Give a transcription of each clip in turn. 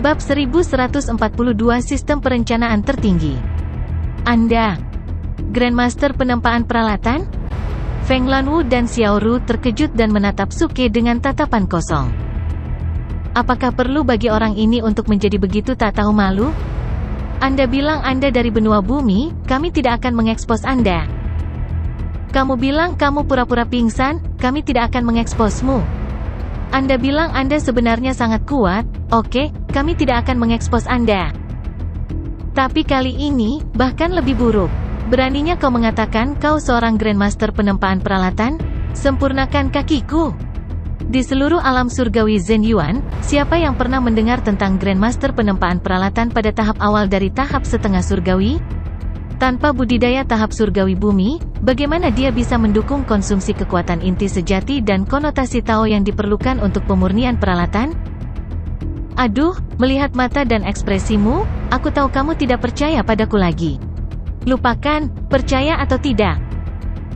Bab 1142 Sistem Perencanaan Tertinggi. Anda, Grandmaster Penempaan Peralatan? Feng Lanwu dan Xiao Ru terkejut dan menatap Suke dengan tatapan kosong. Apakah perlu bagi orang ini untuk menjadi begitu tak tahu malu? Anda bilang Anda dari benua bumi, kami tidak akan mengekspos Anda. Kamu bilang kamu pura-pura pingsan, kami tidak akan mengeksposmu. Anda bilang Anda sebenarnya sangat kuat, oke, kami tidak akan mengekspos Anda. Tapi kali ini, bahkan lebih buruk. Beraninya kau mengatakan kau seorang Grandmaster Penempaan Peralatan? Sempurnakan kakiku. Di seluruh alam surgawi Zhen Yuan, siapa yang pernah mendengar tentang Grandmaster Penempaan Peralatan pada tahap awal dari tahap setengah surgawi? Tanpa budidaya tahap surgawi bumi, bagaimana dia bisa mendukung konsumsi kekuatan inti sejati dan konotasi Tao yang diperlukan untuk pemurnian peralatan? Aduh, melihat mata dan ekspresimu, aku tahu kamu tidak percaya padaku lagi. Lupakan, percaya atau tidak.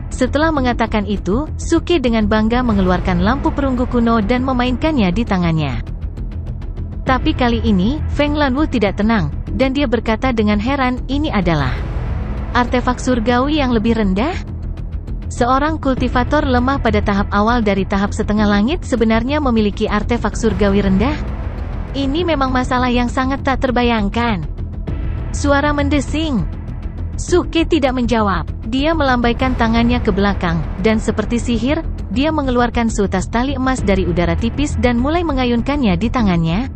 Setelah mengatakan itu, Suke dengan bangga mengeluarkan lampu perunggu kuno dan memainkannya di tangannya. Tapi kali ini, Feng Lanwu tidak tenang, dan dia berkata dengan heran, ini adalah artefak surgawi yang lebih rendah? Seorang kultivator lemah pada tahap awal dari tahap setengah langit sebenarnya memiliki artefak surgawi rendah? Ini memang masalah yang sangat tak terbayangkan. Suara mendesing. Suke tidak menjawab. Dia melambaikan tangannya ke belakang, dan seperti sihir, dia mengeluarkan seutas tali emas dari udara tipis dan mulai mengayunkannya di tangannya.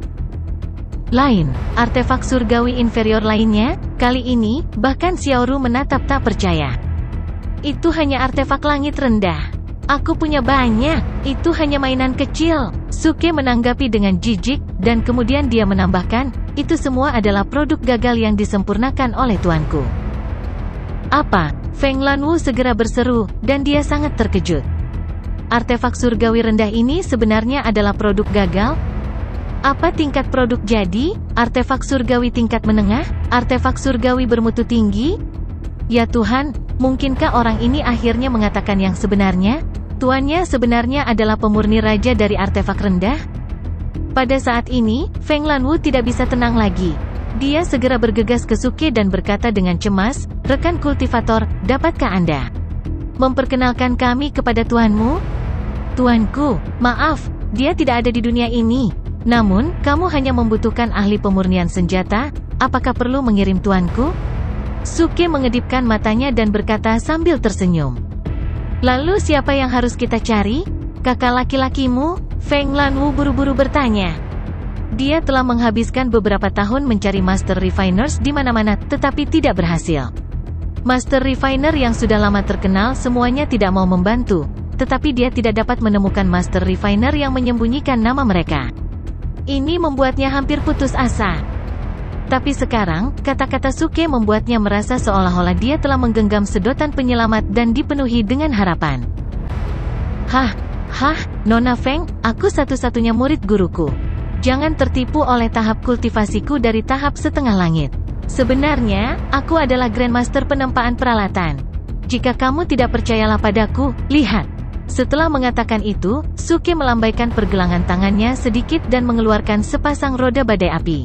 Lain, artefak surgawi inferior lainnya, kali ini, bahkan Xiao Ru menatap tak percaya. Itu hanya artefak langit rendah. Aku punya banyak, itu hanya mainan kecil. Suke menanggapi dengan jijik, dan kemudian dia menambahkan, itu semua adalah produk gagal yang disempurnakan oleh tuanku. Apa? Feng Lanwu segera berseru, dan dia sangat terkejut. Artefak surgawi rendah ini sebenarnya adalah produk gagal? Apa tingkat produk jadi? Artefak surgawi tingkat menengah? Artefak surgawi bermutu tinggi? Ya Tuhan, mungkinkah orang ini akhirnya mengatakan yang sebenarnya? Tuannya sebenarnya adalah pemurni raja dari artefak rendah? Pada saat ini, Feng Lanwu tidak bisa tenang lagi. Dia segera bergegas ke Suke dan berkata dengan cemas, rekan kultivator, dapatkah Anda memperkenalkan kami kepada tuanmu? Tuanku, maaf, dia tidak ada di dunia ini. Namun, kamu hanya membutuhkan ahli pemurnian senjata, apakah perlu mengirim tuanku? Suke mengedipkan matanya dan berkata sambil tersenyum. Lalu siapa yang harus kita cari? Kakak laki-lakimu? Feng Lanwu buru-buru bertanya. Dia telah menghabiskan beberapa tahun mencari Master Refiners di mana-mana, tetapi tidak berhasil. Master Refiner yang sudah lama terkenal semuanya tidak mau membantu, tetapi dia tidak dapat menemukan Master Refiner yang menyembunyikan nama mereka. Ini membuatnya hampir putus asa. Tapi sekarang, kata-kata Suke membuatnya merasa seolah-olah dia telah menggenggam sedotan penyelamat dan dipenuhi dengan harapan. Hah, Nona Feng, aku satu-satunya murid guruku. Jangan tertipu oleh tahap kultivasiku dari tahap setengah langit. Sebenarnya, aku adalah Grandmaster Penempaan Peralatan. Jika kamu tidak percayalah padaku, lihat. Setelah mengatakan itu, Suke melambaikan pergelangan tangannya sedikit dan mengeluarkan sepasang roda badai api.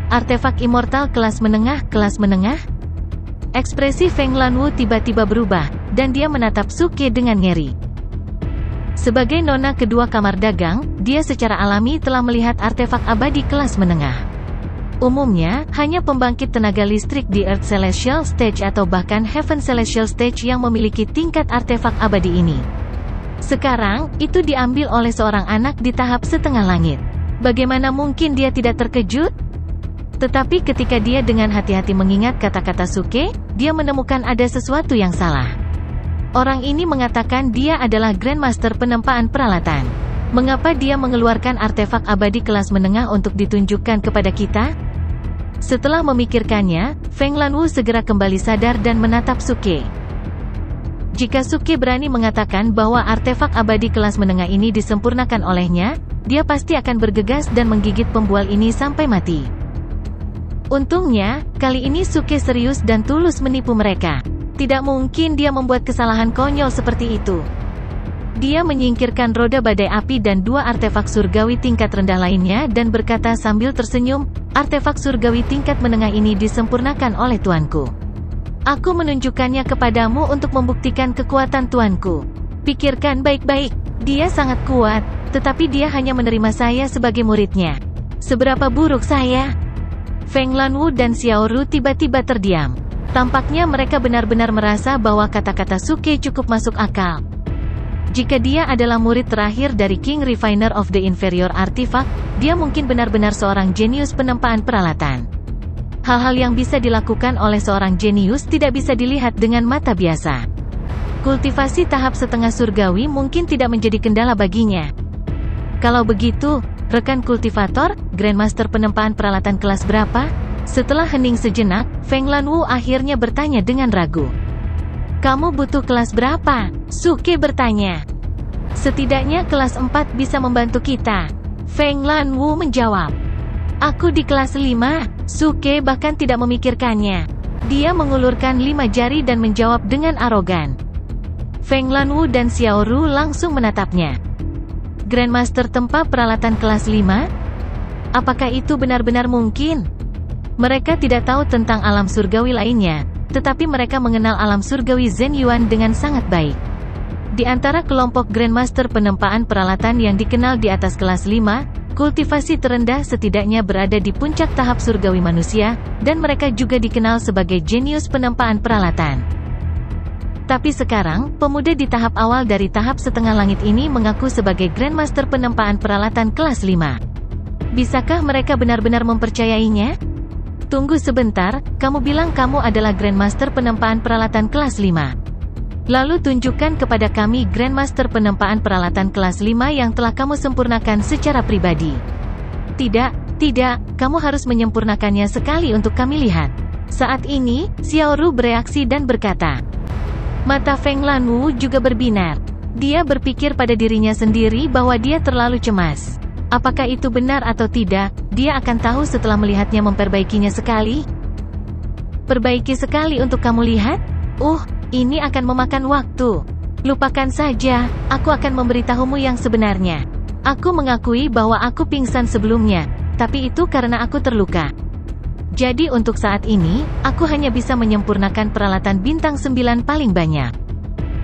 Artefak immortal kelas menengah. Ekspresi Feng Lanwu tiba-tiba berubah, dan dia menatap Suke dengan ngeri. Sebagai nona kedua kamar dagang, dia secara alami telah melihat artefak abadi kelas menengah. Umumnya, hanya pembangkit tenaga listrik di Earth Celestial Stage atau bahkan Heaven Celestial Stage yang memiliki tingkat artefak abadi ini. Sekarang, itu diambil oleh seorang anak di tahap setengah langit. Bagaimana mungkin dia tidak terkejut? Tetapi ketika dia dengan hati-hati mengingat kata-kata Suke, dia menemukan ada sesuatu yang salah. Orang ini mengatakan dia adalah Grandmaster Penempaan Peralatan. Mengapa dia mengeluarkan artefak abadi kelas menengah untuk ditunjukkan kepada kita? Setelah memikirkannya, Feng Lanwu segera kembali sadar dan menatap Suke. Jika Suke berani mengatakan bahwa artefak abadi kelas menengah ini disempurnakan olehnya, dia pasti akan bergegas dan menggigit pembual ini sampai mati. Untungnya, kali ini Suke serius dan tulus menipu mereka. Tidak mungkin dia membuat kesalahan konyol seperti itu. Dia menyingkirkan roda badai api dan 2 artefak surgawi tingkat rendah lainnya dan berkata sambil tersenyum, artefak surgawi tingkat menengah ini disempurnakan oleh tuanku. Aku menunjukkannya kepadamu untuk membuktikan kekuatan tuanku. Pikirkan baik-baik, dia sangat kuat, tetapi dia hanya menerima saya sebagai muridnya. Seberapa buruk saya? Feng Lanwu dan Xiao Ru tiba-tiba terdiam. Tampaknya mereka benar-benar merasa bahwa kata-kata Suke cukup masuk akal. Jika dia adalah murid terakhir dari King Refiner of the Inferior Artifact, dia mungkin benar-benar seorang jenius penempaan peralatan. Hal-hal yang bisa dilakukan oleh seorang jenius tidak bisa dilihat dengan mata biasa. Kultivasi tahap setengah surgawi mungkin tidak menjadi kendala baginya. Kalau begitu, rekan kultivator, Grandmaster penempaan peralatan kelas berapa? Setelah hening sejenak, Feng Lanwu akhirnya bertanya dengan ragu. Kamu butuh kelas berapa? Suke bertanya. Setidaknya kelas 4 bisa membantu kita. Feng Lanwu menjawab. Aku di kelas 5, Suke bahkan tidak memikirkannya. Dia mengulurkan 5 jari dan menjawab dengan arogan. Feng Lanwu dan Xiao Ru langsung menatapnya. Grandmaster tempa peralatan kelas 5? Apakah itu benar-benar mungkin? Mereka tidak tahu tentang alam surgawi lainnya, tetapi mereka mengenal alam surgawi Zhen Yuan dengan sangat baik. Di antara kelompok Grandmaster penempaan peralatan yang dikenal di atas kelas 5, kultivasi terendah setidaknya berada di puncak tahap surgawi manusia, dan mereka juga dikenal sebagai jenius penempaan peralatan. Tapi sekarang, pemuda di tahap awal dari tahap setengah langit ini mengaku sebagai Grandmaster penempaan peralatan kelas 5. Bisakah mereka benar-benar mempercayainya? Tunggu sebentar, kamu bilang kamu adalah Grandmaster penempaan peralatan kelas 5. Lalu tunjukkan kepada kami Grandmaster penempaan peralatan kelas 5 yang telah kamu sempurnakan secara pribadi. Tidak, kamu harus menyempurnakannya sekali untuk kami lihat. Saat ini, Xiao Ru bereaksi dan berkata. Mata Feng Lanwu juga berbinar. Dia berpikir pada dirinya sendiri bahwa dia terlalu cemas. Apakah itu benar atau tidak, dia akan tahu setelah melihatnya memperbaikinya sekali. Perbaiki sekali untuk kamu lihat? Ini akan memakan waktu. Lupakan saja, aku akan memberitahumu yang sebenarnya. Aku mengakui bahwa aku pingsan sebelumnya, tapi itu karena aku terluka. Jadi untuk saat ini, aku hanya bisa menyempurnakan peralatan bintang 9 paling banyak.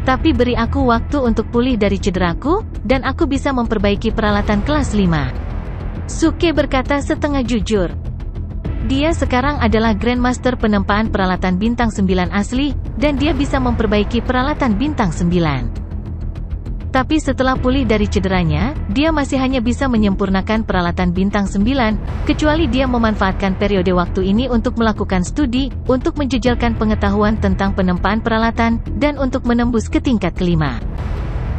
Tapi beri aku waktu untuk pulih dari cederaku, dan aku bisa memperbaiki peralatan kelas 5. Suke berkata setengah jujur. Dia sekarang adalah Grandmaster penempaan peralatan bintang 9 asli, dan dia bisa memperbaiki peralatan bintang 9. Tapi setelah pulih dari cederanya, dia masih hanya bisa menyempurnakan peralatan bintang 9, kecuali dia memanfaatkan periode waktu ini untuk melakukan studi, untuk menjejalkan pengetahuan tentang penempaan peralatan, dan untuk menembus ke tingkat kelima.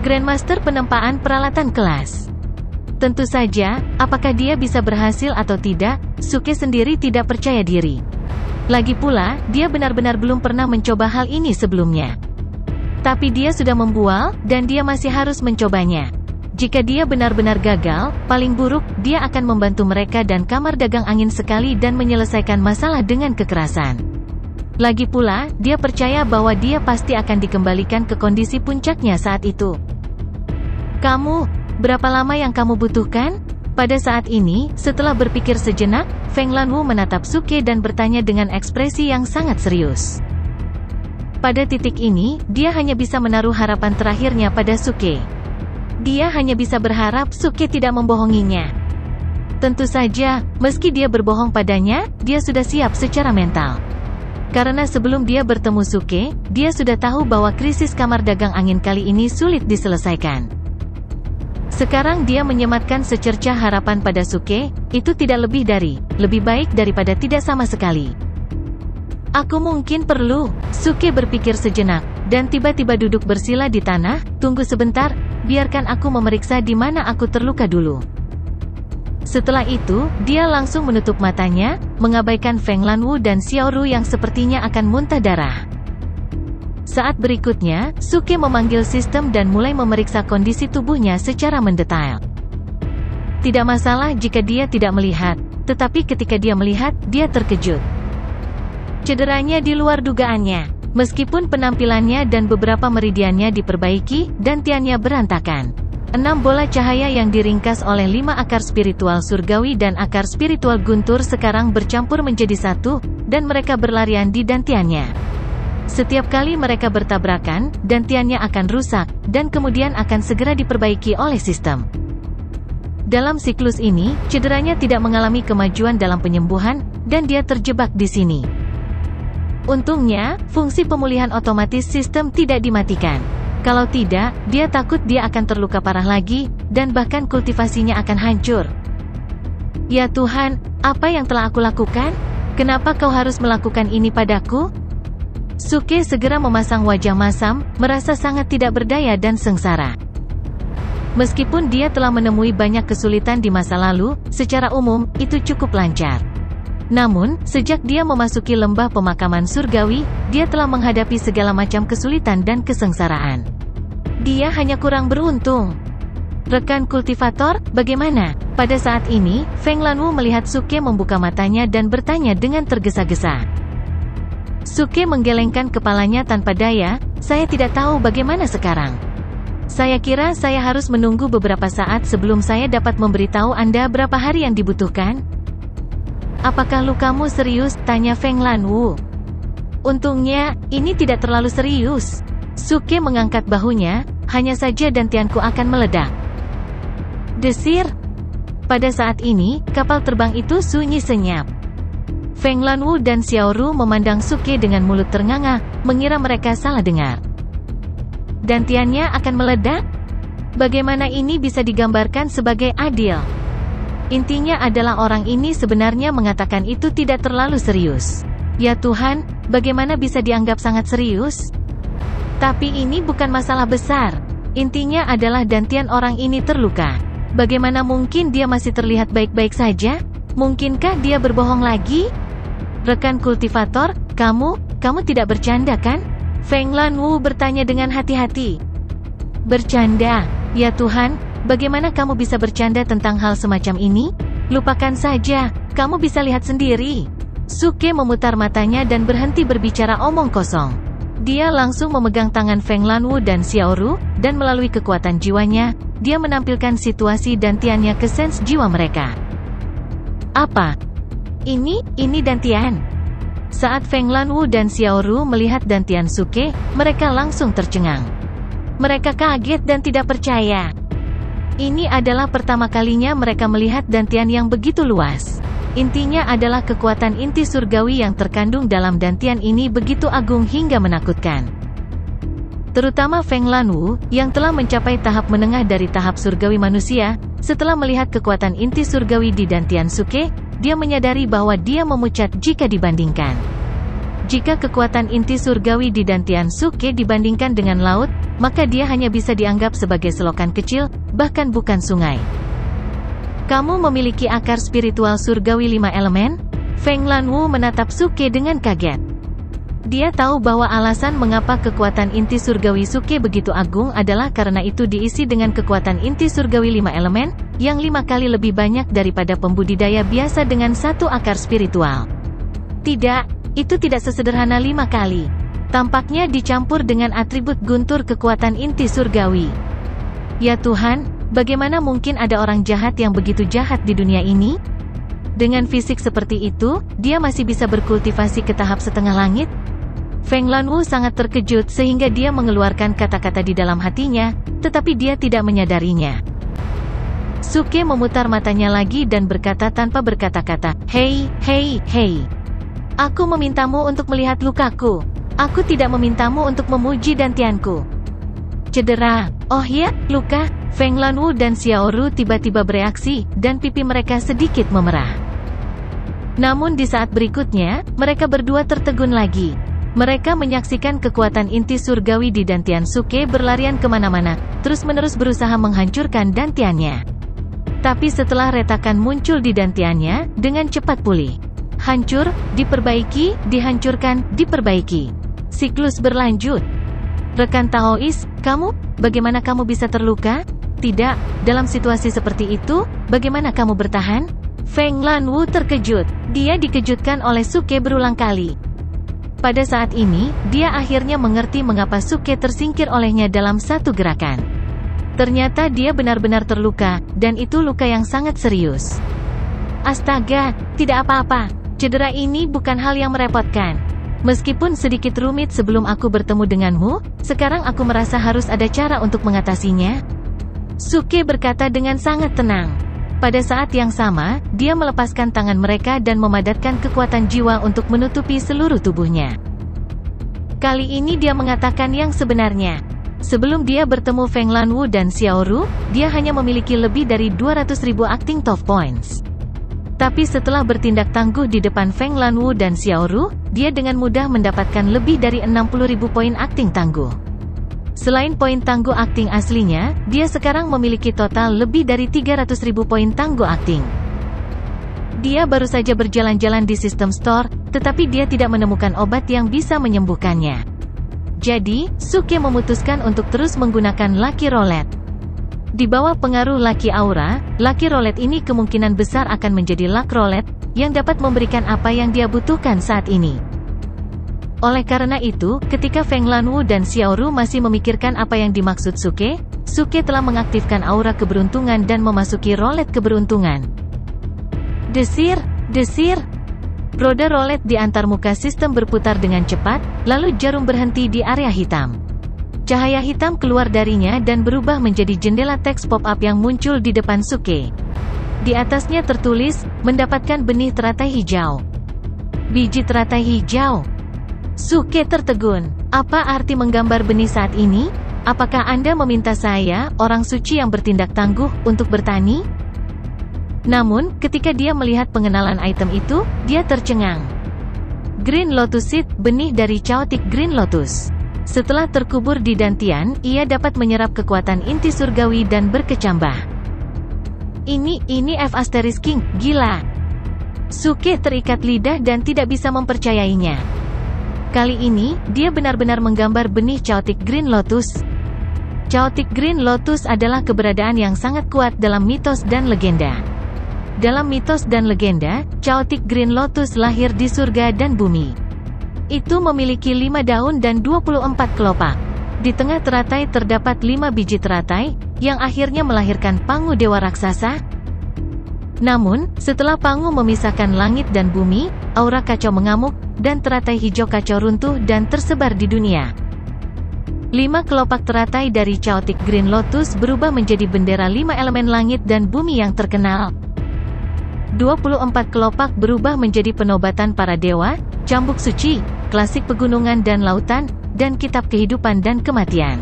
Grandmaster penempaan peralatan kelas. Tentu saja, apakah dia bisa berhasil atau tidak, Suke sendiri tidak percaya diri. Lagi pula, dia benar-benar belum pernah mencoba hal ini sebelumnya. Tapi dia sudah membual, dan dia masih harus mencobanya. Jika dia benar-benar gagal, paling buruk, dia akan membantu mereka dan kamar dagang angin sekali dan menyelesaikan masalah dengan kekerasan. Lagi pula, dia percaya bahwa dia pasti akan dikembalikan ke kondisi puncaknya saat itu. Kamu, berapa lama yang kamu butuhkan? Pada saat ini, setelah berpikir sejenak, Feng Lanwu menatap Suke dan bertanya dengan ekspresi yang sangat serius. Pada titik ini, dia hanya bisa menaruh harapan terakhirnya pada Suke. Dia hanya bisa berharap Suke tidak membohonginya. Tentu saja, meski dia berbohong padanya, dia sudah siap secara mental. Karena sebelum dia bertemu Suke, dia sudah tahu bahwa krisis kamar dagang angin kali ini sulit diselesaikan. Sekarang dia menyematkan secercah harapan pada Suke, itu tidak lebih baik daripada tidak sama sekali. Aku mungkin perlu, Suke berpikir sejenak, dan tiba-tiba duduk bersila di tanah. Tunggu sebentar, biarkan aku memeriksa di mana aku terluka dulu. Setelah itu, dia langsung menutup matanya, mengabaikan Feng Lanwu dan Xiao Ru yang sepertinya akan muntah darah. Saat berikutnya, Suke memanggil sistem dan mulai memeriksa kondisi tubuhnya secara mendetail. Tidak masalah jika dia tidak melihat, tetapi ketika dia melihat, dia terkejut. Cederanya di luar dugaannya. Meskipun penampilannya dan beberapa meridiannya diperbaiki, dantiannya berantakan. 6 bola cahaya yang diringkas oleh 5 akar spiritual surgawi dan akar spiritual guntur sekarang bercampur menjadi satu, dan mereka berlarian di dantiannya. Setiap kali mereka bertabrakan, dantiannya akan rusak, dan kemudian akan segera diperbaiki oleh sistem. Dalam siklus ini, cederanya tidak mengalami kemajuan dalam penyembuhan, dan dia terjebak di sini. Untungnya, fungsi pemulihan otomatis sistem tidak dimatikan. Kalau tidak, dia takut dia akan terluka parah lagi, dan bahkan kultivasinya akan hancur. Ya Tuhan, apa yang telah aku lakukan? Kenapa kau harus melakukan ini padaku? Suke segera memasang wajah masam, merasa sangat tidak berdaya dan sengsara. Meskipun dia telah menemui banyak kesulitan di masa lalu, secara umum, itu cukup lancar. Namun, sejak dia memasuki lembah pemakaman surgawi, dia telah menghadapi segala macam kesulitan dan kesengsaraan. Dia hanya kurang beruntung. Rekan kultivator, bagaimana? Pada saat ini, Feng Lanwu melihat Suke membuka matanya dan bertanya dengan tergesa-gesa. Suke menggelengkan kepalanya tanpa daya, saya tidak tahu bagaimana sekarang. Saya kira saya harus menunggu beberapa saat sebelum saya dapat memberitahu Anda berapa hari yang dibutuhkan. Apakah lukamu serius? Tanya Feng Lanwu. Untungnya, ini tidak terlalu serius. Suke mengangkat bahunya, hanya saja dantianku akan meledak. Desir. Pada saat ini, kapal terbang itu sunyi senyap. Feng Lanwu dan Xiaoru memandang Suke dengan mulut ternganga, mengira mereka salah dengar. Dantiannya akan meledak? Bagaimana ini bisa digambarkan sebagai adil? Intinya adalah orang ini sebenarnya mengatakan itu tidak terlalu serius. Ya Tuhan, bagaimana bisa dianggap sangat serius? Tapi ini bukan masalah besar. Intinya adalah dantian orang ini terluka. Bagaimana mungkin dia masih terlihat baik-baik saja? Mungkinkah dia berbohong lagi? Rekan kultivator, kamu tidak bercanda kan? Feng Lanwu bertanya dengan hati-hati. Bercanda? Ya Tuhan, bagaimana kamu bisa bercanda tentang hal semacam ini? Lupakan saja, kamu bisa lihat sendiri. Suke memutar matanya dan berhenti berbicara omong kosong. Dia langsung memegang tangan Feng Lanwu dan Xiaoru, dan melalui kekuatan jiwanya, dia menampilkan situasi dantiannya ke sens jiwa mereka. Apa? Ini dantian. Saat Feng Lanwu dan Xiaoru melihat dantian Suke, mereka langsung tercengang. Mereka kaget dan tidak percaya. Ini adalah pertama kalinya mereka melihat dantian yang begitu luas. Intinya adalah kekuatan inti surgawi yang terkandung dalam dantian ini begitu agung hingga menakutkan. Terutama Feng Lanwu, yang telah mencapai tahap menengah dari tahap surgawi manusia, setelah melihat kekuatan inti surgawi di dantian Suke, dia menyadari bahwa dia memucat jika dibandingkan. Jika kekuatan inti surgawi di dantian Suke dibandingkan dengan laut, maka dia hanya bisa dianggap sebagai selokan kecil, bahkan bukan sungai. Kamu memiliki akar spiritual surgawi 5 elemen? Feng Lanwu menatap Suke dengan kaget. Dia tahu bahwa alasan mengapa kekuatan inti surgawi Suke begitu agung adalah karena itu diisi dengan kekuatan inti surgawi 5 elemen, yang 5 kali lebih banyak daripada pembudidaya biasa dengan 1 akar spiritual. Tidak, itu tidak sesederhana 5 kali. Tampaknya dicampur dengan atribut guntur kekuatan inti surgawi. Ya Tuhan, bagaimana mungkin ada orang jahat yang begitu jahat di dunia ini? Dengan fisik seperti itu, dia masih bisa berkultivasi ke tahap setengah langit? Feng Lanwu sangat terkejut sehingga dia mengeluarkan kata-kata di dalam hatinya, tetapi dia tidak menyadarinya. Suke memutar matanya lagi dan berkata tanpa berkata-kata, Hei. Aku memintamu untuk melihat lukaku. Aku tidak memintamu untuk memuji dantianku. Cedera. Oh ya, luka. Feng Lanwu dan Xiaoru tiba-tiba bereaksi, dan pipi mereka sedikit memerah. Namun di saat berikutnya, mereka berdua tertegun lagi. Mereka menyaksikan kekuatan inti surgawi di dantian Suke berlarian kemana-mana, terus-menerus berusaha menghancurkan dantiannya. Tapi setelah retakan muncul di dantiannya, dengan cepat pulih. Hancur, diperbaiki, dihancurkan, diperbaiki. Siklus berlanjut. Rekan Taois, bagaimana kamu bisa terluka? Tidak, dalam situasi seperti itu, bagaimana kamu bertahan? Feng Lanwu terkejut. Dia dikejutkan oleh Suke berulang kali. Pada saat ini, dia akhirnya mengerti mengapa Suke tersingkir olehnya dalam satu gerakan. Ternyata dia benar-benar terluka, dan itu luka yang sangat serius. Astaga, tidak apa-apa. Cedera ini bukan hal yang merepotkan. Meskipun sedikit rumit sebelum aku bertemu denganmu, sekarang aku merasa harus ada cara untuk mengatasinya. Suke berkata dengan sangat tenang. Pada saat yang sama, dia melepaskan tangan mereka dan memadatkan kekuatan jiwa untuk menutupi seluruh tubuhnya. Kali ini dia mengatakan yang sebenarnya. Sebelum dia bertemu Feng Lanwu dan Xiao Ru, dia hanya memiliki lebih dari 200.000 acting top points. Tapi setelah bertindak tangguh di depan Feng Lanwu dan Xiao Ru, dia dengan mudah mendapatkan lebih dari 60.000 poin akting tangguh. Selain poin tangguh akting aslinya, dia sekarang memiliki total lebih dari 300.000 poin tangguh akting. Dia baru saja berjalan-jalan di sistem store, tetapi dia tidak menemukan obat yang bisa menyembuhkannya. Jadi, Suke memutuskan untuk terus menggunakan Lucky Roulette. Di bawah pengaruh Lucky Aura, Lucky Roulette ini kemungkinan besar akan menjadi Luck Roulette, yang dapat memberikan apa yang dia butuhkan saat ini. Oleh karena itu, ketika Feng Lanwu dan Xiao Ru masih memikirkan apa yang dimaksud Suke, Suke telah mengaktifkan aura keberuntungan dan memasuki roulette keberuntungan. Desir, desir. Roda roulette di antarmuka sistem berputar dengan cepat, lalu jarum berhenti di area hitam. Cahaya hitam keluar darinya dan berubah menjadi jendela teks pop-up yang muncul di depan Suke. Di atasnya tertulis, mendapatkan benih teratai hijau. Biji teratai hijau. Suke tertegun. Apa arti menggambar benih saat ini? Apakah Anda meminta saya, orang suci yang bertindak tangguh, untuk bertani? Namun, ketika dia melihat pengenalan item itu, dia tercengang. Green Lotus Seed, benih dari Chaotic Green Lotus. Setelah terkubur di dantian, ia dapat menyerap kekuatan inti surgawi dan berkecambah. Ini F Asterisk King, gila. Suke terikat lidah dan tidak bisa mempercayainya. Kali ini, dia benar-benar menggambar benih Chaotic Green Lotus. Chaotic Green Lotus adalah keberadaan yang sangat kuat dalam mitos dan legenda. Dalam mitos dan legenda, Chaotic Green Lotus lahir di surga dan bumi. Itu memiliki 5 daun dan 24 kelopak. Di tengah teratai terdapat 5 biji teratai, yang akhirnya melahirkan Pangu Dewa Raksasa. Namun, setelah Pangu memisahkan langit dan bumi, aura kacau mengamuk, dan teratai hijau kacau runtuh dan tersebar di dunia. 5 kelopak teratai dari Chaotic Green Lotus berubah menjadi bendera 5 elemen langit dan bumi yang terkenal. 24 kelopak berubah menjadi penobatan para dewa, cambuk suci, klasik pegunungan dan lautan, dan kitab kehidupan dan kematian.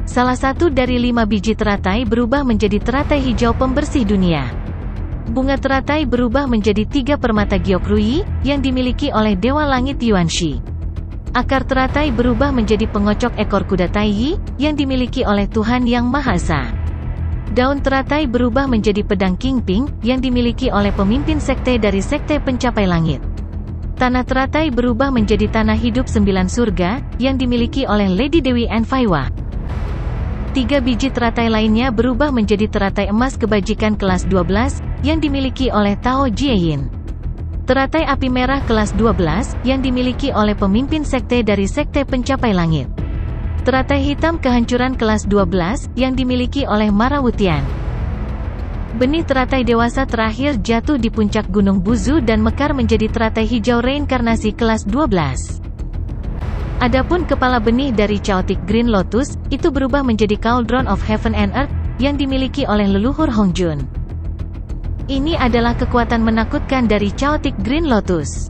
Salah satu dari 5 biji teratai berubah menjadi teratai hijau pembersih dunia. Bunga teratai berubah menjadi 3 permata Gyokrui, yang dimiliki oleh Dewa Langit Yuanshi. Akar teratai berubah menjadi pengocok ekor kuda Taiyi, yang dimiliki oleh Tuhan Yang Maha Esa. Daun teratai berubah menjadi pedang Kingping, yang dimiliki oleh pemimpin sekte dari Sekte Pencapai Langit. Tanah teratai berubah menjadi tanah hidup 9 surga, yang dimiliki oleh Lady Dewi Enfaiwa. 3 biji teratai lainnya berubah menjadi teratai emas kebajikan kelas 12, yang dimiliki oleh Tao Jieyin. Teratai api merah kelas 12, yang dimiliki oleh pemimpin sekte dari Sekte Pencapai Langit. Teratai hitam kehancuran kelas 12, yang dimiliki oleh Mara Wutian. Benih teratai dewasa terakhir jatuh di puncak Gunung Buzu dan mekar menjadi teratai hijau reinkarnasi kelas 12. Adapun kepala benih dari Chaotic Green Lotus, itu berubah menjadi Cauldron of Heaven and Earth, yang dimiliki oleh leluhur Hongjun. Ini adalah kekuatan menakutkan dari Chaotic Green Lotus.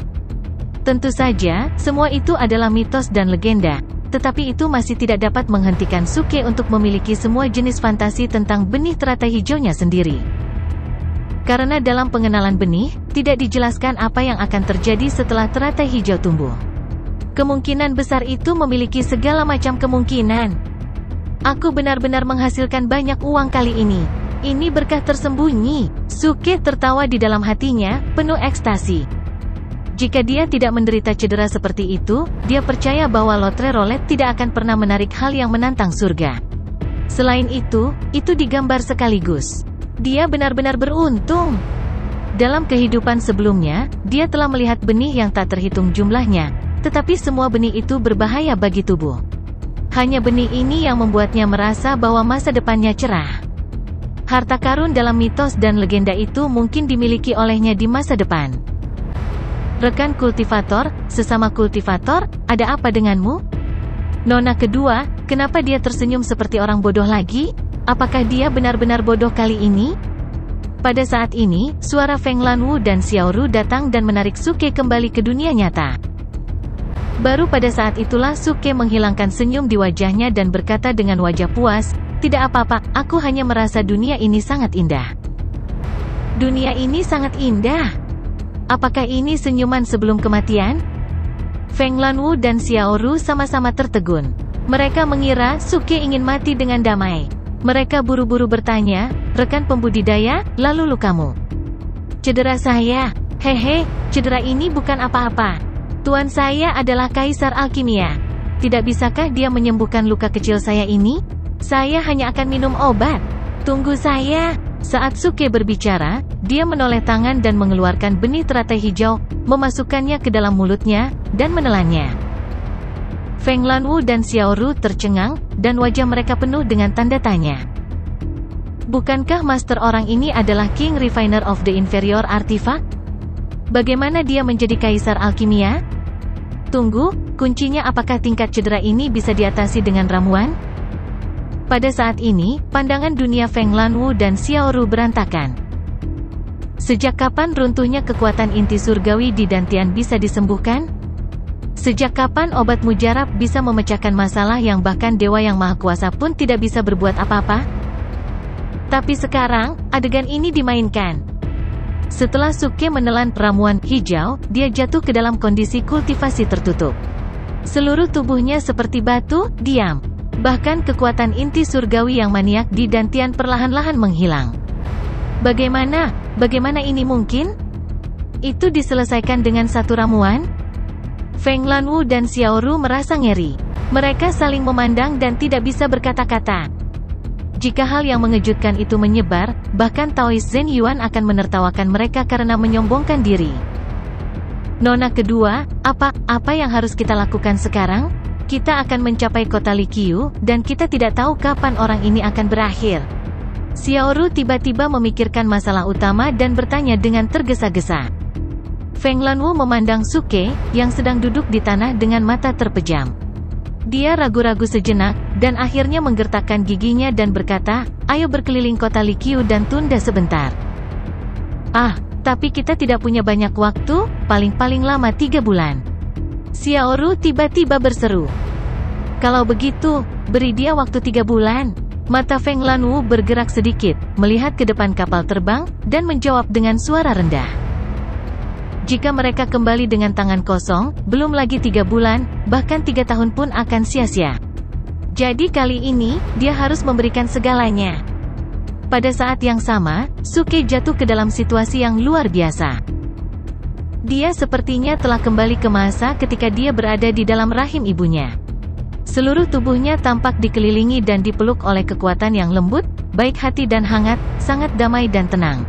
Tentu saja, semua itu adalah mitos dan legenda. Tetapi itu masih tidak dapat menghentikan Suke untuk memiliki semua jenis fantasi tentang benih teratai hijaunya sendiri. Karena dalam pengenalan benih, tidak dijelaskan apa yang akan terjadi setelah teratai hijau tumbuh. Kemungkinan besar itu memiliki segala macam kemungkinan. Aku benar-benar menghasilkan banyak uang kali ini. Ini berkah tersembunyi. Suke tertawa di dalam hatinya, penuh ekstasi. Jika dia tidak menderita cedera seperti itu, dia percaya bahwa lotre roulette tidak akan pernah menarik hal yang menantang surga. Selain itu digambar sekaligus. Dia benar-benar beruntung. Dalam kehidupan sebelumnya, dia telah melihat benih yang tak terhitung jumlahnya, tetapi semua benih itu berbahaya bagi tubuh. Hanya benih ini yang membuatnya merasa bahwa masa depannya cerah. Harta karun dalam mitos dan legenda itu mungkin dimiliki olehnya di masa depan. Rekan kultivator, sesama kultivator, ada apa denganmu? Nona kedua, kenapa dia tersenyum seperti orang bodoh lagi? Apakah dia benar-benar bodoh kali ini? Pada saat ini, suara Feng Lanwu dan Xiao Ru datang dan menarik Suke kembali ke dunia nyata. Baru pada saat itulah Suke menghilangkan senyum di wajahnya dan berkata dengan wajah puas, "Tidak apa-apa, aku hanya merasa dunia ini sangat indah." Dunia ini sangat indah? Apakah ini senyuman sebelum kematian? Feng Lanwu dan Xiao Ru sama-sama tertegun. Mereka mengira Suke ingin mati dengan damai. Mereka buru-buru bertanya, "Rekan pembudidaya, lalu lukamu?" "Cedera saya." "Hehe, cedera ini bukan apa-apa. Tuan saya adalah Kaisar Alkimia. Tidak bisakah dia menyembuhkan luka kecil saya ini? Saya hanya akan minum obat. Tunggu saya." Saat Suke berbicara, dia menoleh tangan dan mengeluarkan benih teratai hijau, memasukkannya ke dalam mulutnya, dan menelannya. Feng Lanwu dan Xiao Ru tercengang, dan wajah mereka penuh dengan tanda tanya. Bukankah master orang ini adalah King Refiner of the Inferior Artifact? Bagaimana dia menjadi Kaisar Alkimia? Tunggu, kuncinya apakah tingkat cedera ini bisa diatasi dengan ramuan? Pada saat ini, pandangan dunia Feng Lanwu dan Xiao Ru berantakan. Sejak kapan runtuhnya kekuatan inti surgawi di Dantian bisa disembuhkan? Sejak kapan obat mujarab bisa memecahkan masalah yang bahkan dewa yang maha kuasa pun tidak bisa berbuat apa-apa? Tapi sekarang, adegan ini dimainkan. Setelah Suke menelan ramuan hijau, dia jatuh ke dalam kondisi kultivasi tertutup. Seluruh tubuhnya seperti batu, diam. Bahkan kekuatan inti surgawi yang maniak di Dantian perlahan-lahan menghilang. Bagaimana ini mungkin? Itu diselesaikan dengan satu ramuan? Feng Lanwu dan Xiao Ru merasa ngeri. Mereka saling memandang dan tidak bisa berkata-kata. Jika hal yang mengejutkan itu menyebar, bahkan Taoist Zhen Yuan akan menertawakan mereka karena menyombongkan diri. Nona kedua, apa yang harus kita lakukan sekarang? Kita akan mencapai kota Liqiu, dan kita tidak tahu kapan orang ini akan berakhir. Xiao Ru tiba-tiba memikirkan masalah utama dan bertanya dengan tergesa-gesa. Feng Lanwu memandang Suke, yang sedang duduk di tanah dengan mata terpejam. Dia ragu-ragu sejenak, dan akhirnya menggertakkan giginya dan berkata, "Ayo berkeliling kota Liqiu dan tunda sebentar." Tapi kita tidak punya banyak waktu, paling-paling lama 3 bulan. Xiao Ru tiba-tiba berseru. "Kalau begitu, beri dia waktu 3 bulan. Mata Feng Lanwu bergerak sedikit, melihat ke depan kapal terbang, dan menjawab dengan suara rendah. Jika mereka kembali dengan tangan kosong, belum lagi 3 bulan, bahkan 3 tahun pun akan sia-sia. Jadi kali ini, dia harus memberikan segalanya." Pada saat yang sama, Suke jatuh ke dalam situasi yang luar biasa. Dia sepertinya telah kembali ke masa ketika dia berada di dalam rahim ibunya. Seluruh tubuhnya tampak dikelilingi dan dipeluk oleh kekuatan yang lembut, baik hati dan hangat, sangat damai dan tenang.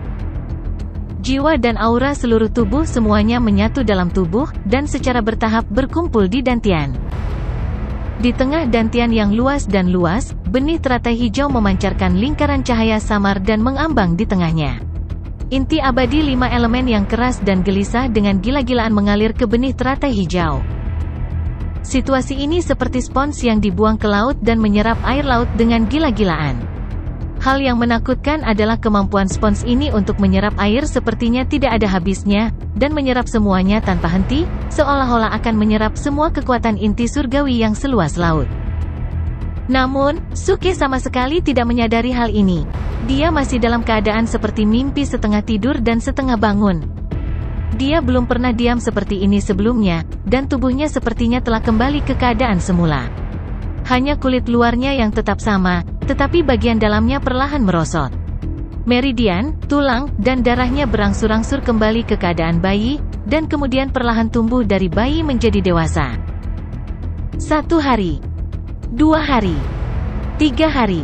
Jiwa dan aura seluruh tubuh semuanya menyatu dalam tubuh, dan secara bertahap berkumpul di Dantian. Di tengah Dantian yang luas, benih teratai hijau memancarkan lingkaran cahaya samar dan mengambang di tengahnya. Inti abadi 5 elemen yang keras dan gelisah dengan gila-gilaan mengalir ke benih teratai hijau. Situasi ini seperti spons yang dibuang ke laut dan menyerap air laut dengan gila-gilaan. Hal yang menakutkan adalah kemampuan spons ini untuk menyerap air sepertinya tidak ada habisnya, dan menyerap semuanya tanpa henti, seolah-olah akan menyerap semua kekuatan inti surgawi yang seluas laut. Namun, Suke sama sekali tidak menyadari hal ini. Dia masih dalam keadaan seperti mimpi, setengah tidur dan setengah bangun. Dia belum pernah diam seperti ini sebelumnya, dan tubuhnya sepertinya telah kembali ke keadaan semula. Hanya kulit luarnya yang tetap sama, tetapi bagian dalamnya perlahan merosot. Meridian, tulang, dan darahnya berangsur-angsur kembali ke keadaan bayi, dan kemudian perlahan tumbuh dari bayi menjadi dewasa. 1 hari. 2 hari. 3 hari.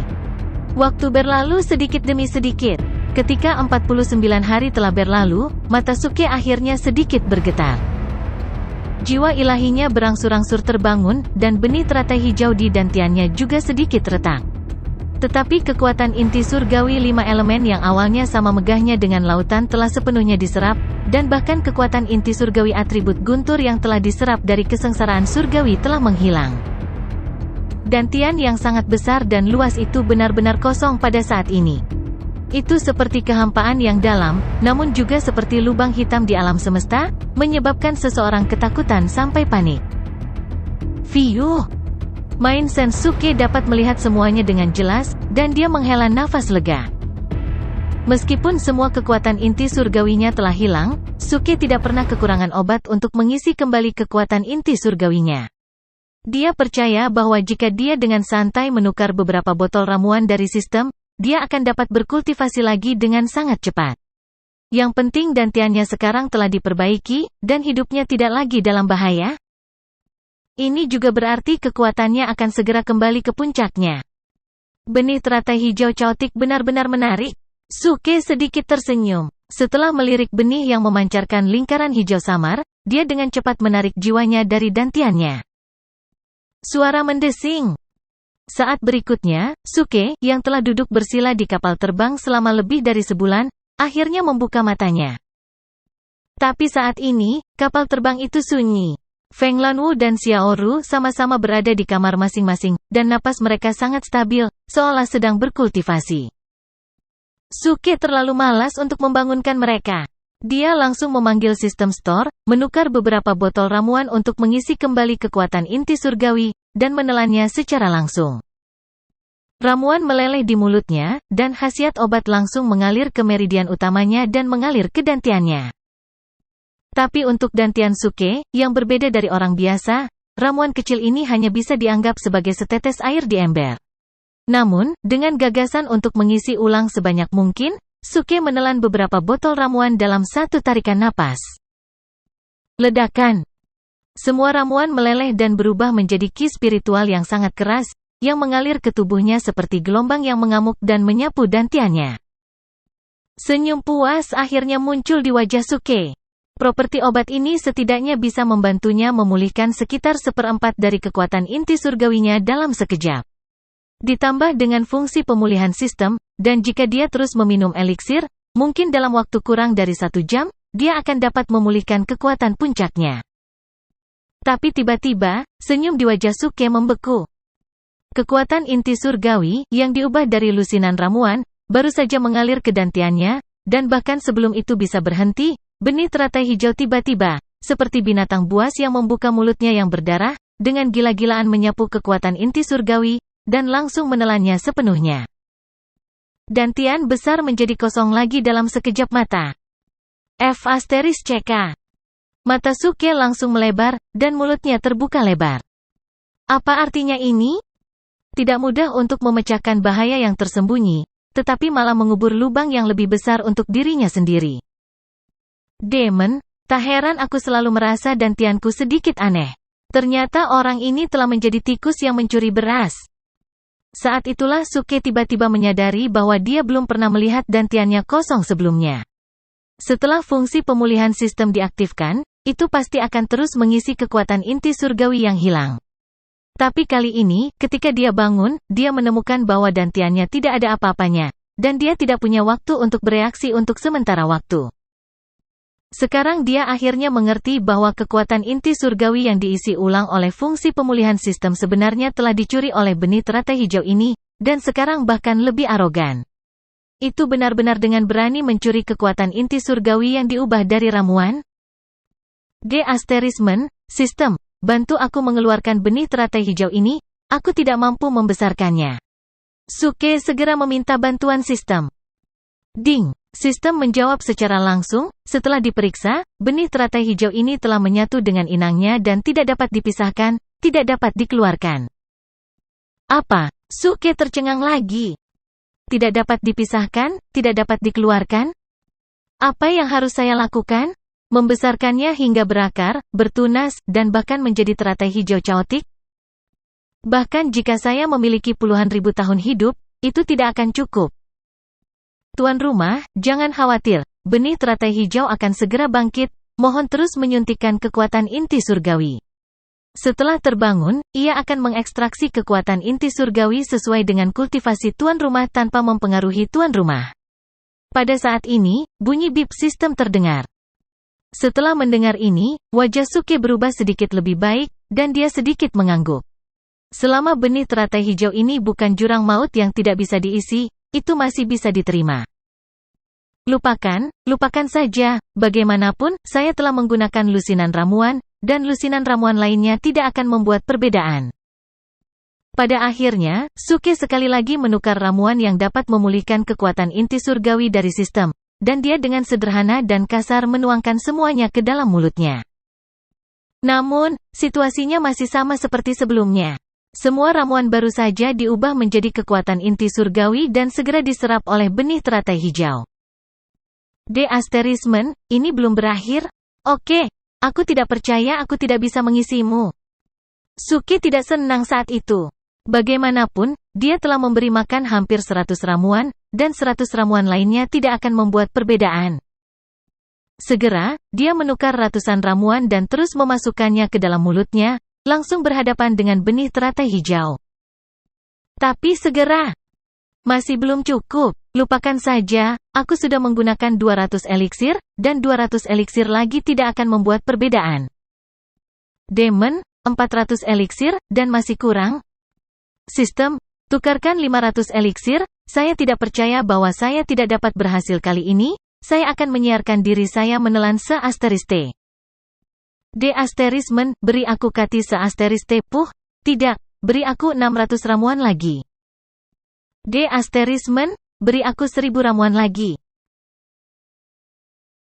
Waktu berlalu sedikit demi sedikit. Ketika 49 hari telah berlalu, mata Suke akhirnya sedikit bergetar. Jiwa ilahinya berangsur-angsur terbangun, dan benih teratai hijau di dantiannya juga sedikit retak. Tetapi kekuatan inti surgawi 5 elemen yang awalnya sama megahnya dengan lautan telah sepenuhnya diserap, dan bahkan kekuatan inti surgawi atribut guntur yang telah diserap dari kesengsaraan surgawi telah menghilang. Dantian yang sangat besar dan luas itu benar-benar kosong pada saat ini. Itu seperti kehampaan yang dalam, namun juga seperti lubang hitam di alam semesta, menyebabkan seseorang ketakutan sampai panik. Fiuh! Main Sensuke dapat melihat semuanya dengan jelas, dan dia menghela nafas lega. Meskipun semua kekuatan inti surgawinya telah hilang, Suke tidak pernah kekurangan obat untuk mengisi kembali kekuatan inti surgawinya. Dia percaya bahwa jika dia dengan santai menukar beberapa botol ramuan dari sistem, dia akan dapat berkultivasi lagi dengan sangat cepat. Yang penting dantiannya sekarang telah diperbaiki, dan hidupnya tidak lagi dalam bahaya. Ini juga berarti kekuatannya akan segera kembali ke puncaknya. Benih teratai hijau caotik benar-benar menarik. Suke sedikit tersenyum. Setelah melirik benih yang memancarkan lingkaran hijau samar, dia dengan cepat menarik jiwanya dari dantiannya. Suara mendesing. Saat berikutnya, Suke, yang telah duduk bersila di kapal terbang selama lebih dari sebulan, akhirnya membuka matanya. Tapi saat ini, kapal terbang itu sunyi. Feng Lanwu dan Xiao Ru sama-sama berada di kamar masing-masing, dan napas mereka sangat stabil, seolah sedang berkultivasi. Suke terlalu malas untuk membangunkan mereka. Dia langsung memanggil sistem store, menukar beberapa botol ramuan untuk mengisi kembali kekuatan inti surgawi, dan menelannya secara langsung. Ramuan meleleh di mulutnya, dan khasiat obat langsung mengalir ke meridian utamanya dan mengalir ke dantiannya. Tapi untuk dantian Suke, yang berbeda dari orang biasa, ramuan kecil ini hanya bisa dianggap sebagai setetes air di ember. Namun, dengan gagasan untuk mengisi ulang sebanyak mungkin, Suke menelan beberapa botol ramuan dalam satu tarikan napas. Ledakan. Semua ramuan meleleh dan berubah menjadi ki spiritual yang sangat keras, yang mengalir ke tubuhnya seperti gelombang yang mengamuk dan menyapu dantiannya. Senyum puas akhirnya muncul di wajah Suke. Properti obat ini setidaknya bisa membantunya memulihkan sekitar 1/4 dari kekuatan inti surgawinya dalam sekejap. Ditambah dengan fungsi pemulihan sistem, dan jika dia terus meminum eliksir, mungkin dalam waktu kurang dari 1 jam, dia akan dapat memulihkan kekuatan puncaknya. Tapi tiba-tiba, senyum di wajah Suke membeku. Kekuatan inti surgawi, yang diubah dari lusinan ramuan, baru saja mengalir ke dantiannya, dan bahkan sebelum itu bisa berhenti, benih teratai hijau tiba-tiba, seperti binatang buas yang membuka mulutnya yang berdarah, dengan gila-gilaan menyapu kekuatan inti surgawi, dan langsung menelannya sepenuhnya. Dantian besar menjadi kosong lagi dalam sekejap mata. *CK. Mata Suke langsung melebar, dan mulutnya terbuka lebar. Apa artinya ini? Tidak mudah untuk memecahkan bahaya yang tersembunyi, tetapi malah mengubur lubang yang lebih besar untuk dirinya sendiri. Demon, tak heran aku selalu merasa dantianku sedikit aneh. Ternyata orang ini telah menjadi tikus yang mencuri beras. Saat itulah Suke tiba-tiba menyadari bahwa dia belum pernah melihat dantiannya kosong sebelumnya. Setelah fungsi pemulihan sistem diaktifkan, itu pasti akan terus mengisi kekuatan inti surgawi yang hilang. Tapi kali ini, ketika dia bangun, dia menemukan bahwa dantiannya tidak ada apa-apanya, dan dia tidak punya waktu untuk bereaksi untuk sementara waktu. Sekarang dia akhirnya mengerti bahwa kekuatan inti surgawi yang diisi ulang oleh fungsi pemulihan sistem sebenarnya telah dicuri oleh benih teratai hijau ini, dan sekarang bahkan lebih arogan. Itu benar-benar dengan berani mencuri kekuatan inti surgawi yang diubah dari ramuan. Sistem, bantu aku mengeluarkan benih teratai hijau ini, aku tidak mampu membesarkannya. Suke segera meminta bantuan sistem. Ding! Sistem menjawab secara langsung, setelah diperiksa, benih teratai hijau ini telah menyatu dengan inangnya dan tidak dapat dipisahkan, tidak dapat dikeluarkan. Apa? Suke tercengang lagi. Tidak dapat dipisahkan, tidak dapat dikeluarkan? Apa yang harus saya lakukan? Membesarkannya hingga berakar, bertunas, dan bahkan menjadi teratai hijau caotik? Bahkan jika saya memiliki puluhan ribu tahun hidup, itu tidak akan cukup. Tuan rumah, jangan khawatir, benih teratai hijau akan segera bangkit, mohon terus menyuntikkan kekuatan inti surgawi. Setelah terbangun, ia akan mengekstraksi kekuatan inti surgawi sesuai dengan kultivasi tuan rumah tanpa mempengaruhi tuan rumah. Pada saat ini, bunyi bip sistem terdengar. Setelah mendengar ini, wajah Suke berubah sedikit lebih baik, dan dia sedikit mengangguk. Selama benih teratai hijau ini bukan jurang maut yang tidak bisa diisi, itu masih bisa diterima. Lupakan saja, bagaimanapun, saya telah menggunakan lusinan ramuan, dan lusinan ramuan lainnya tidak akan membuat perbedaan. Pada akhirnya, Suke sekali lagi menukar ramuan yang dapat memulihkan kekuatan inti surgawi dari sistem, dan dia dengan sederhana dan kasar menuangkan semuanya ke dalam mulutnya. Namun, situasinya masih sama seperti sebelumnya. Semua ramuan baru saja diubah menjadi kekuatan inti surgawi dan segera diserap oleh benih teratai hijau. Deasterismen, ini belum berakhir? Oke, aku tidak percaya aku tidak bisa mengisimu. Suke tidak senang saat itu. Bagaimanapun, dia telah memberi makan hampir 100 ramuan, dan 100 ramuan lainnya tidak akan membuat perbedaan. Segera, dia menukar ratusan ramuan dan terus memasukkannya ke dalam mulutnya, langsung berhadapan dengan benih teratai hijau. Tapi segera. Masih belum cukup. Lupakan saja, aku sudah menggunakan 200 eliksir, dan 200 eliksir lagi tidak akan membuat perbedaan. Demon, 400 eliksir, dan masih kurang? Sistem, tukarkan 500 eliksir, saya tidak percaya bahwa saya tidak dapat berhasil kali ini, saya akan menyiarkan diri saya menelan se-asteriste. Deasterismen, beri aku kati se-asteriste puh, tidak, beri aku 600 ramuan lagi. Deasterismen, beri aku 1000 ramuan lagi.